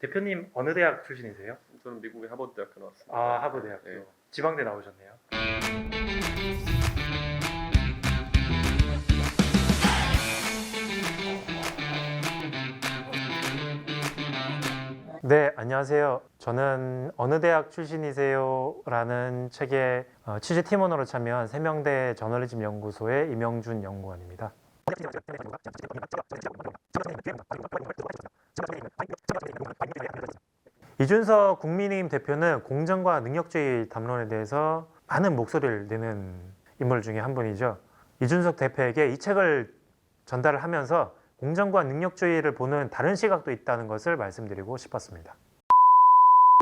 대표님 어느 대학 출신이세요? 저는 미국의 하버드대학교 나왔습니다. 아, 하버드대학교. 네. 지방대 나오셨네요. 네, 안녕하세요. 저는 어느 대학 출신이세요? 라는 책의 취재 팀원으로 참여한 세명대 저널리즘 연구소의 임영준 연구원입니다. 이준석 국민의힘 대표는 공정과 능력주의 담론에 대해서 많은 목소리를 내는 인물 중에 한 분이죠. 이준석 대표에게 이 책을 전달을 하면서 공정과 능력주의를 보는 다른 시각도 있다는 것을 말씀드리고 싶었습니다.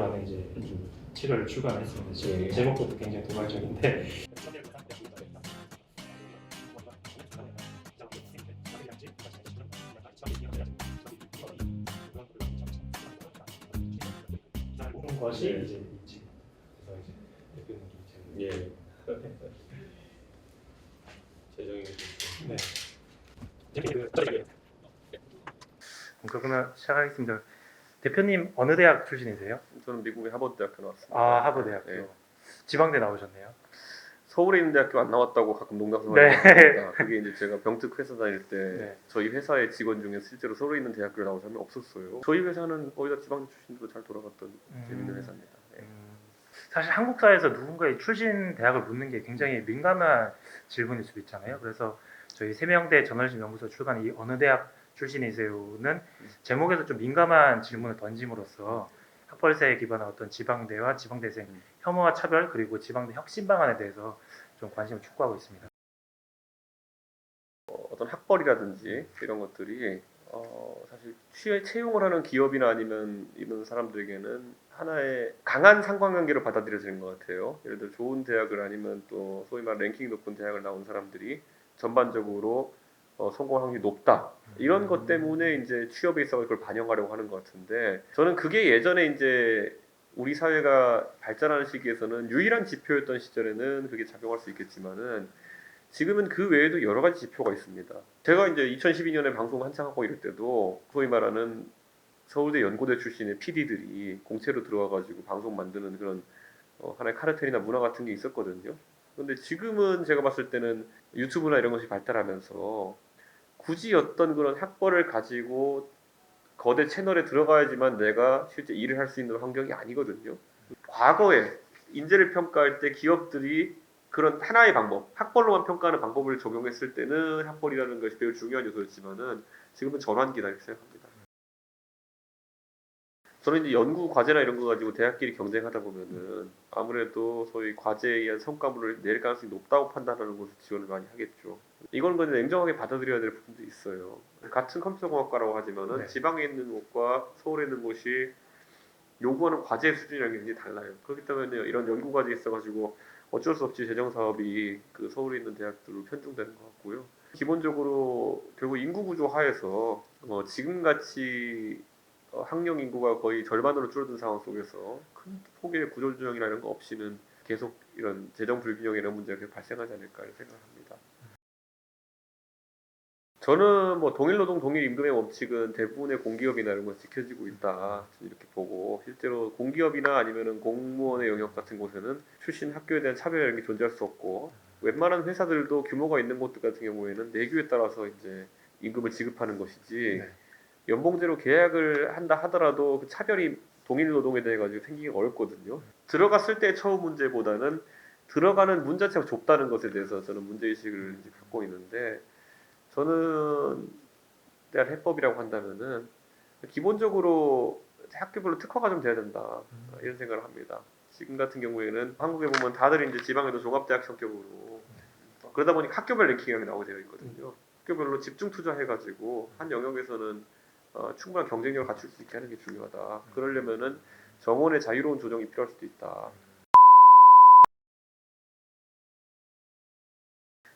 라는 이제 책을 출간했습니다. 제목부터 굉장히 도발적인데 것이 이제 있지. 그래서 이제 대표님 좀 예. 재정이. 네. 그러면 시작하겠습니다. 대표님 어느 대학 출신이세요? 저는 미국의 하버드대학교 나왔습니다. 아, 하버드대학교. 네. 지방대 나오셨네요. 서울에 있는 대학교 안 나왔다고 가끔 농담삼아 네. 얘기합니다. 그게 이제 제가 병특 회사 다닐 때 네. 저희 회사의 직원 중에 실제로 서울에 있는 대학교를 나온 사람이 없었어요. 저희 회사는 거의 다 지방 출신으로 잘 돌아갔던 재밌는 회사입니다. 네. 사실 한국 사회에서 누군가의 출신 대학을 묻는 게 굉장히 민감한 질문일 수도 있잖아요. 그래서 저희 세명대 저널리즘 연구소 출간 이 어느 대학 출신이세요는 제목에서 좀 민감한 질문을 던짐으로써 학벌사에 기반한 어떤 지방대와 지방대생 혐오와 차별 그리고 지방대 혁신 방안에 대해서 좀 관심을 촉구하고 있습니다. 어떤 학벌이라든지 이런 것들이 사실 채용을 하는 기업이나 아니면 이런 사람들에게는 하나의 강한 상관관계로 받아들여지는 것 같아요. 예를 들어 좋은 대학을 아니면 또 소위 말 랭킹 높은 대학을 나온 사람들이 전반적으로 성공 확률이 높다. 이런 것 때문에 이제 취업에 있어서 그걸 반영하려고 하는 것 같은데 저는 그게 예전에 이제 우리 사회가 발전하는 시기에서는 유일한 지표였던 시절에는 그게 작용할 수 있겠지만은 지금은 그 외에도 여러 가지 지표가 있습니다. 제가 이제 2012년에 방송 한창 하고 이럴 때도 소위 말하는 서울대 연고대 출신의 PD들이 공채로 들어와가지고 방송 만드는 그런 하나의 카르텔이나 문화 같은 게 있었거든요. 그런데 지금은 제가 봤을 때는 유튜브나 이런 것이 발달하면서 굳이 어떤 그런 학벌을 가지고 거대 채널에 들어가야지만 내가 실제 일을 할 수 있는 환경이 아니거든요. 과거에 인재를 평가할 때 기업들이 그런 하나의 방법, 학벌로만 평가하는 방법을 적용했을 때는 학벌이라는 것이 매우 중요한 요소였지만은 지금은 전환기다 이렇게 생각합니다. 저는 이제 연구 과제나 이런 거 가지고 대학끼리 경쟁하다 보면은 아무래도 소위 과제에 의한 성과물을 낼 가능성이 높다고 판단하는 곳을 지원을 많이 하겠죠. 이건 근데 냉정하게 받아들여야 될 부분도 있어요. 같은 컴퓨터공학과라고 하지만은 네. 지방에 있는 곳과 서울에 있는 곳이 요구하는 과제 수준이랑 굉장히 달라요. 그렇기 때문에 이런 연구 과제에 있어가지고 어쩔 수 없이 재정 사업이 그 서울에 있는 대학들로 편중되는 것 같고요. 기본적으로 결국 인구 구조 하에서 지금 같이 학령 인구가 거의 절반으로 줄어든 상황 속에서 큰 폭의 구조조정이나 이런 거 없이는 계속 이런 재정 불균형 이런 문제가 계속 발생하지 않을까 이런 생각합니다. 저는 뭐 동일노동 동일임금의 원칙은 대부분의 공기업이나 이런 건 지켜지고 있다 이렇게 보고 실제로 공기업이나 아니면은 공무원의 영역 같은 곳에는 출신 학교에 대한 차별이라는 게 존재할 수 없고 웬만한 회사들도 규모가 있는 곳들 같은 경우에는 내규에 따라서 이제 임금을 지급하는 것이지 네. 연봉제로 계약을 한다 하더라도 그 차별이 동일 노동에 대해 가지고 생기기 어렵거든요. 들어갔을 때 처음 문제보다는 들어가는 문 자체가 좁다는 것에 대해서 저는 문제의식을 이제 갖고 있는데 저는 대한 해법이라고 한다면은 기본적으로 학교별로 특화가 좀 돼야 된다 이런 생각을 합니다. 지금 같은 경우에는 한국에 보면 다들 이제 지방에도 종합대학 성격으로 그러다 보니까 학교별 랭킹이 나오게 되어 있거든요. 학교별로 집중 투자해가지고 한 영역에서는 충분한 경쟁력을 갖출 수 있게 하는 게 중요하다. 그러려면은 정원의 자유로운 조정이 필요할 수도 있다.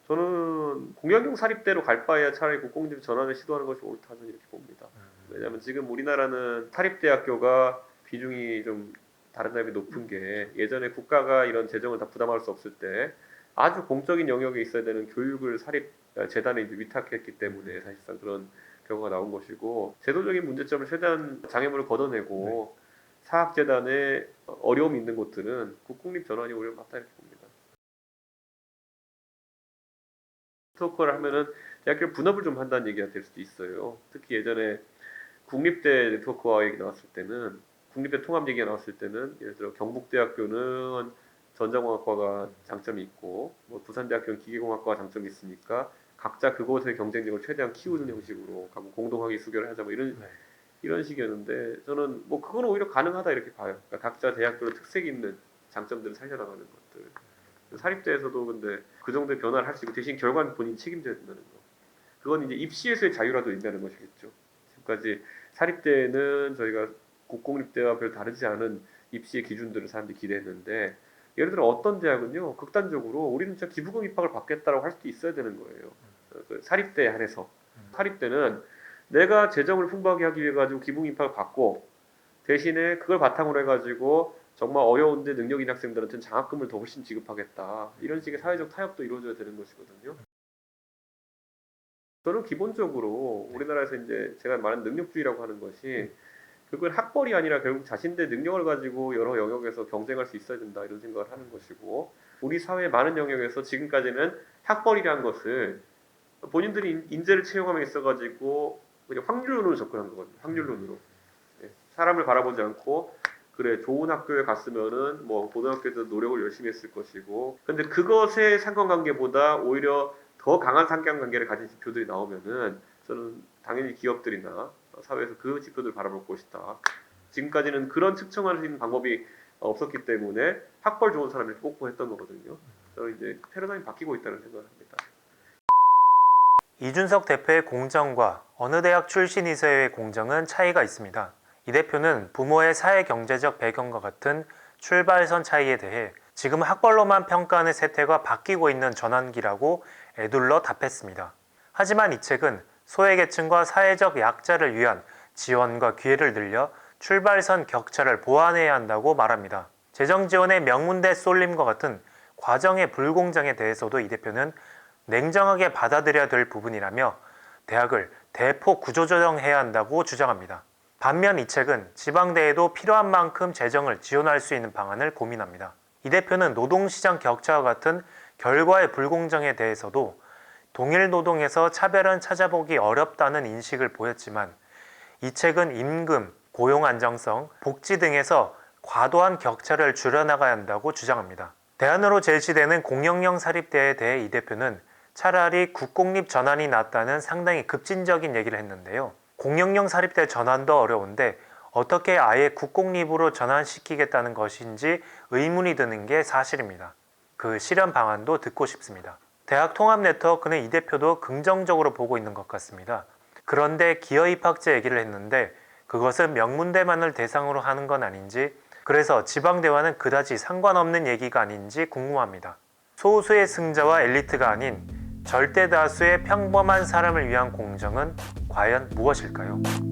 저는 공약용 사립대로 갈 바에야 차라리 국공립 전환을 시도하는 것이 옳다는 이렇게 봅니다. 왜냐하면 지금 우리나라는 사립대학교가 비중이 좀 다른 나라에 높은 게 예전에 국가가 이런 재정을 다 부담할 수 없을 때 아주 공적인 영역에 있어야 되는 교육을 사립 재단에 이제 위탁했기 때문에 사실상 그런 결과가 나온 것이고 제도적인 문제점을 최대한 장애물을 걷어내고 사학재단에 어려움이 있는 곳들은 국공립 전환이 오히려 맞다 이렇게 봅니다. 네트워크를 하면은 대학교 분업을 좀 한다는 얘기가 될 수도 있어요. 특히 예전에 국립대 네트워크화 얘기 나왔을 때는 국립대 통합 얘기가 나왔을 때는 예를 들어 경북대학교는 전자공학과가 장점이 있고 뭐 부산대학교는 기계공학과가 장점이 있으니까 각자 그곳의 경쟁력을 최대한 키우는 형식으로 공동학위 수교를 하자 뭐 이런 식이었는데 저는 뭐 그거는 오히려 가능하다 이렇게 봐요. 그러니까 각자 대학교의 특색 있는 장점들을 살려나가는 것들. 사립대에서도 근데 그 정도의 변화를 할 수 있고 대신 결과는 본인 책임져야 된다는 거. 그건 이제 입시에서의 자유라도 있다는 것이겠죠. 지금까지 사립대는 저희가 국공립대와 별 다르지 않은 입시의 기준들을 사람들이 기대했는데 예를 들어 어떤 대학은요 극단적으로 우리는 진짜 기부금 입학을 받겠다라고 할 수도 있어야 되는 거예요. 그 사립대에 한해서 사립대는 내가 재정을 풍부하게 하기 위해 가지고 기부금 입학을 받고 대신에 그걸 바탕으로 해가지고 정말 어려운데 능력 있는 학생들한테는 장학금을 더 훨씬 지급하겠다 이런 식의 사회적 타협도 이루어져야 되는 것이거든요. 저는 기본적으로 우리나라에서 이제 제가 말하는 능력주의라고 하는 것이 그건 학벌이 아니라 결국 자신들의 능력을 가지고 여러 영역에서 경쟁할 수 있어야 된다 이런 생각을 하는 것이고 우리 사회의 많은 영역에서 지금까지는 학벌이라는 것을 본인들이 인재를 채용함에 있어가지고 그냥 확률론으로 접근한 거거든요. 확률론으로 사람을 바라보지 않고 그래 좋은 학교에 갔으면은 뭐 고등학교에서 노력을 열심히 했을 것이고 근데 그것의 상관관계보다 오히려 더 강한 상관관계를 가진 지표들이 나오면은 저는 당연히 기업들이나 사회에서 그 지표들을 바라볼 것이다. 지금까지는 그런 측정할 수 있는 방법이 없었기 때문에 학벌 좋은 사람을 뽑고 했던 거거든요. 저는 이제 패러다임이 바뀌고 있다는 생각을 합니다. 이준석 대표의 공정과 어느 대학 출신이서의 공정은 차이가 있습니다. 이 대표는 부모의 사회 경제적 배경과 같은 출발선 차이에 대해 지금 학벌로만 평가하는 세태가 바뀌고 있는 전환기라고 에둘러 답했습니다. 하지만 이 책은 소외계층과 사회적 약자를 위한 지원과 기회를 늘려 출발선 격차를 보완해야 한다고 말합니다. 재정지원의 명문대 쏠림과 같은 과정의 불공정에 대해서도 이 대표는 냉정하게 받아들여야 될 부분이라며 대학을 대폭 구조조정해야 한다고 주장합니다. 반면 이 책은 지방대에도 필요한 만큼 재정을 지원할 수 있는 방안을 고민합니다. 이 대표는 노동시장 격차와 같은 결과의 불공정에 대해서도 동일 노동에서 차별은 찾아보기 어렵다는 인식을 보였지만 이 책은 임금, 고용 안정성, 복지 등에서 과도한 격차를 줄여나가야 한다고 주장합니다. 대안으로 제시되는 공영형 사립대에 대해 이 대표는 차라리 국공립 전환이 낫다는 상당히 급진적인 얘기를 했는데요. 공영형 사립대 전환도 어려운데 어떻게 아예 국공립으로 전환시키겠다는 것인지 의문이 드는 게 사실입니다. 그 실현 방안도 듣고 싶습니다. 대학 통합 네트워크는 이 대표도 긍정적으로 보고 있는 것 같습니다. 그런데 기여 입학제 얘기를 했는데 그것은 명문대만을 대상으로 하는 건 아닌지 그래서 지방대와는 그다지 상관없는 얘기가 아닌지 궁금합니다. 소수의 승자와 엘리트가 아닌 절대 다수의 평범한 사람을 위한 공정은 과연 무엇일까요?